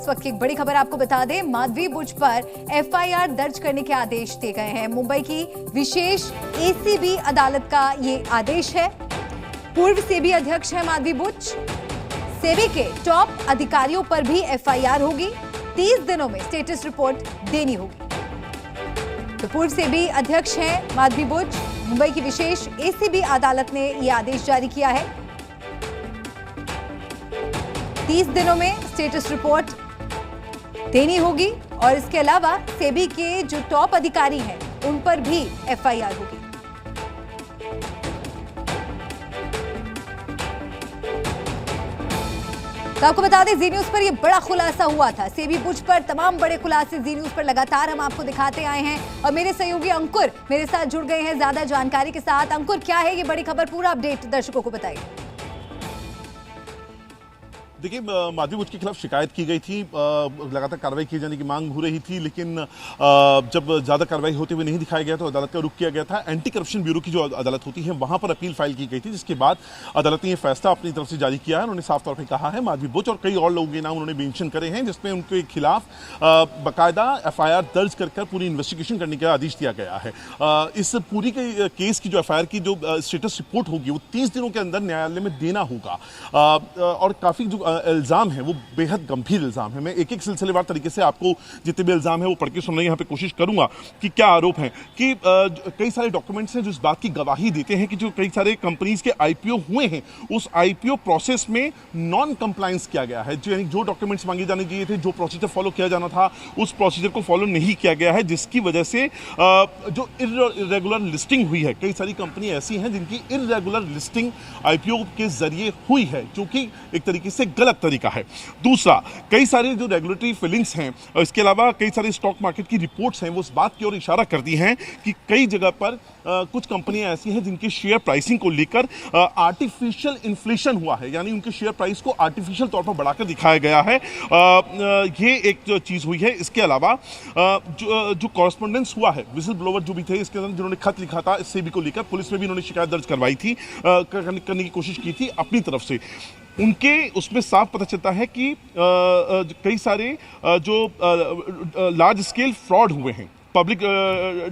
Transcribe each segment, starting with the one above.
वक्त की एक बड़ी खबर आपको बता दें, माधवी बुच पर एफआईआर दर्ज करने के आदेश दिए गए हैं। मुंबई की विशेष एसीबी अदालत का ये आदेश है। पूर्व सेबी अध्यक्ष है माधवी बुच। सेबी के टॉप अधिकारियों पर भी एफआईआर होगी। 30 दिनों में स्टेटस रिपोर्ट देनी होगी। तो पूर्व सेबी अध्यक्ष हैं माधवी बुच। मुंबई की विशेष एसीबी अदालत ने यह आदेश जारी किया है। 30 दिनों में स्टेटस रिपोर्ट देनी होगी और इसके अलावा सेबी के जो टॉप अधिकारी हैं उन पर भी एफआईआर होगी। तो आपको बता दें, जी न्यूज पर यह बड़ा खुलासा हुआ था। सेबी बुच पर तमाम बड़े खुलासे जी न्यूज पर लगातार हम आपको दिखाते आए हैं और मेरे सहयोगी अंकुर मेरे साथ जुड़ गए हैं ज्यादा जानकारी के साथ। अंकुर, क्या है ये बड़ी खबर? पूरा अपडेट दर्शकों को बताइए। देखिए, माधवी बुच के खिलाफ शिकायत की गई थी, लगातार कार्रवाई किए जाने की मांग हो रही थी, लेकिन जब ज़्यादा कार्रवाई होते हुए नहीं दिखाया गया तो अदालत का रुख किया गया था। एंटी करप्शन ब्यूरो की जो अदालत होती है वहां पर अपील फाइल की गई थी, जिसके बाद अदालत ने यह फैसला अपनी तरफ से जारी किया है। उन्होंने साफ तौर पर कहा है, माधवी बुच और कई और लोगों के नाम उन्होंने मेंशन करे हैं, जिसमें उनके खिलाफ बाकायदा एफआईआर दर्ज कर पूरी इन्वेस्टिगेशन करने का आदेश दिया गया है। इस पूरी के केस की जो एफआईआर की जो स्टेटस रिपोर्ट होगी वो 30 दिनों के अंदर न्यायालय में देना होगा। और काफ़ी जो इल्जाम है वो बेहद गंभीर इल्जाम है। मैं एक एक सिलसिलेवार तरीके से आपको जितने भी इल्जाम है वो पढ़ के सुनने यहाँ पे कोशिश करूंगा कि क्या आरोप है। कि कई सारे डॉक्यूमेंट्स हैं जो इस बात की गवाही देते हैं कि जो कई सारे कंपनीज के आईपीओ हुए हैं उस आईपीओ प्रोसेस में नॉन कंप्लायंस किया गया है। यानी जो डॉक्यूमेंट्स मांगे जाने चाहिए थे, जो प्रोसीजर फॉलो किया जाना था, उस प्रोसीजर को फॉलो नहीं किया गया है, जिसकी वजह से जो इर्रेगुलर लिस्टिंग हुई है, कई सारी कंपनी ऐसी हैं जिनकी इर्रेगुलर लिस्टिंग आईपीओ के जरिए हुई है, जो कि एक तरीके से गलत तरीका है। दूसरा, कई सारे जो रेगुलेटरी फिलिंग्स हैं, इसके अलावा कई सारे स्टॉक मार्केट की रिपोर्ट्स हैं, वो इस बात की ओर इशारा करती हैं कि कई जगह पर कुछ कंपनियां ऐसी हैं जिनकी शेयर प्राइसिंग को लेकर आर्टिफिशियल इन्फ्लेशन हुआ है, यानी उनके शेयर प्राइस को आर्टिफिशियल तौर पर बढ़ाकर दिखाया गया है। ये एक जो चीज हुई है। इसके अलावा जो कॉरेस्पॉन्डेंस हुआ है, विजिल ब्लोवर जो भी थे इसके अंदर जिन्होंने खत लिखा था सेबी को लेकर, पुलिस में भी उन्होंने शिकायत दर्ज करवाई थी, करने की कोशिश की थी अपनी तरफ से। उनके उसमें साफ पता चलता है कि कई सारे जो लार्ज स्केल फ्रॉड हुए हैं पब्लिक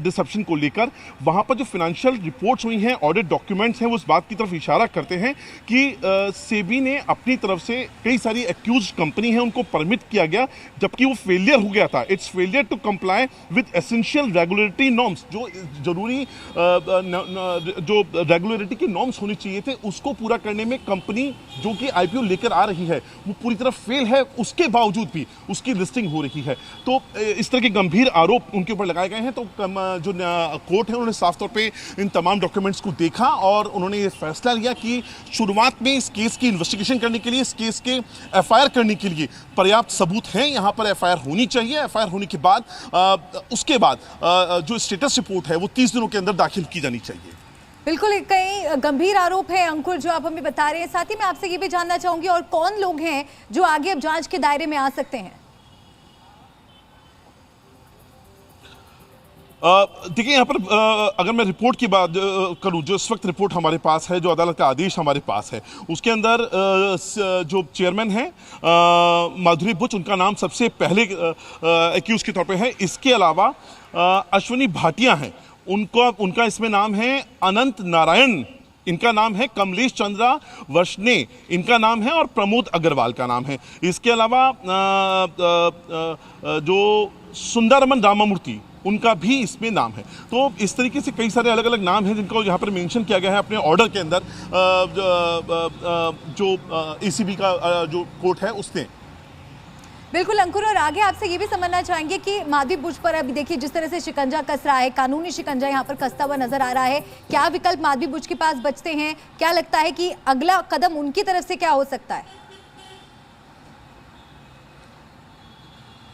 डिसेप्शन को लेकर, वहां पर जो फाइनेंशियल रिपोर्ट्स हुई हैं, ऑडिट डॉक्यूमेंट्स हैं, वो इस बात की तरफ इशारा करते हैं कि सेबी ने अपनी तरफ से कई सारी एक्यूज कंपनी हैं उनको परमिट किया गया, जबकि वो फेलियर हो गया था। It's failure to comply with essential regulatory norms. जो जरूरी जो रेगुलेटरी की नॉर्म्स होनी चाहिए थे उसको पूरा करने में कंपनी जो कि आईपीओ लेकर आ रही है वो पूरी तरह फेल है, उसके बावजूद भी उसकी लिस्टिंग हो रही है। तो इस तरह के गंभीर आरोप उनके ऊपर लगाए गए हैं। तो जो कोर्ट है उन्होंने साफ तौर पे इन तमाम डॉक्यूमेंट्स को देखा और उन्होंने ये फैसला लिया कि शुरुआत में इस केस की इन्वेस्टिगेशन करने के लिए, इस केस के एफआईआर करने के लिए पर्याप्त सबूत हैं। यहां पर एफआईआर होनी चाहिए। एफआईआर होने के बाद उसके बाद जो स्टेटस रिपोर्ट है वो 30 दिनों के अंदर दाखिल की जानी चाहिए। बिल्कुल, कई गंभीर आरोप है अंकुर जो आप हमें बता रहे हैं। साथ ही मैं आपसे ये भी जानना चाहूंगी, और कौन लोग हैं जो आगे अब जांच के दायरे में आ सकते हैं? देखिए, यहाँ पर अगर मैं रिपोर्ट की बात करूँ, जो इस वक्त रिपोर्ट हमारे पास है, जो अदालत का आदेश हमारे पास है, उसके अंदर जो चेयरमैन हैं माधुरी बुच, उनका नाम सबसे पहले एक्यूज के तौर पे है। इसके अलावा अश्विनी भाटिया हैं, उनका इसमें नाम है अनंत नारायण, इनका नाम है कमलेश चंद्रा वर्षने, इनका नाम है, और प्रमोद अग्रवाल का नाम है। इसके अलावा जो सुंदरमन रामामूर्ति, उनका भी इसमें नाम है। तो इस तरीके से कई सारे अलग अलग नाम हैं जिनको यहाँ पर मेंशन किया गया है अपने ऑर्डर के अंदर, जो एसीबी का जो कोर्ट है उसने। बिल्कुल अंकुर, और आगे आपसे ये भी समझना चाहेंगे कि माधवी बुच पर अभी देखिए जिस तरह से शिकंजा कस रहा है, कानूनी शिकंजा यहाँ पर कसता हुआ नजर आ रहा है, क्या विकल्प माधवी बुच के पास बचते हैं? क्या लगता है कि अगला कदम उनकी तरफ से क्या हो सकता है?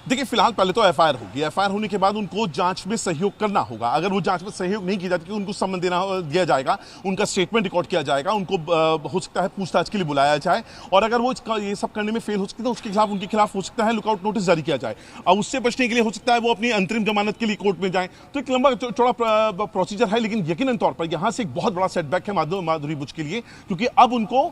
देखिए, फिलहाल पहले तो एफआईआर होगी। एफआईआर होने के बाद उनको जांच में सहयोग करना होगा। अगर वो जांच में सहयोग नहीं की जाती तो उनको सम्मन दिया जाएगा, उनका स्टेटमेंट रिकॉर्ड किया जाएगा, उनको हो सकता है पूछताछ के लिए बुलाया जाए, और अगर वो ये सब करने में फेल हो सकती है तो उनके खिलाफ हो सकता है लुकआउट नोटिस जारी किया जाए। अब उससे बचने के लिए हो सकता है वो अपनी अंतरिम जमानत के लिए कोर्ट में जाए। तो एक लंबा चौड़ा प्रोसीजर है, लेकिन यकीनन तौर पर यहां से एक बहुत बड़ा सेटबैक है माधुरी बुच के लिए, क्योंकि अब उनको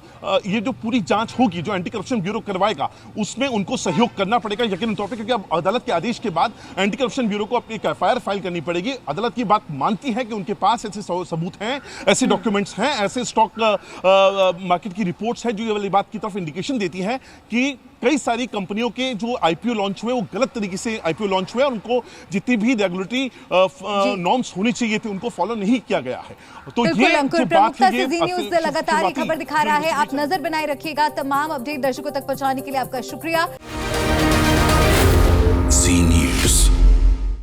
ये जो पूरी जांच होगी जो एंटी करप्शन ब्यूरो करवाएगा उसमें उनको सहयोग करना पड़ेगा यकीनन तौर पर, क्योंकि अब अदालत के आदेश के बाद एंटी करप्शन ब्यूरो को अपनी एक एफआईआर फाइल करनी पड़ेगी। अदालत की बात मानती है कि उनके पास ऐसे सबूत हैं, ऐसे डॉक्यूमेंट्स हैं, ऐसे स्टॉक मार्केट की रिपोर्ट्स हैं जो ये वाली बात की तरफ इंडिकेशन देती है कि कई सारी कंपनियों के जो आईपीओ लॉन्च हुए वो गलत तरीके से आईपीओ लॉन्च हुए और उनको जितनी भी रेगुलेटरी नॉर्म्स होनी चाहिए थे उनको फॉलो नहीं किया गया है। तो ये अंकुर, प्रमुखता से जी न्यूज़ लगातार ये खबर दिखा रहा है। आप नजर बनाए रखिएगा। तमाम अपडेट दर्शकों तक पहुंचाने के लिए आपका शुक्रिया।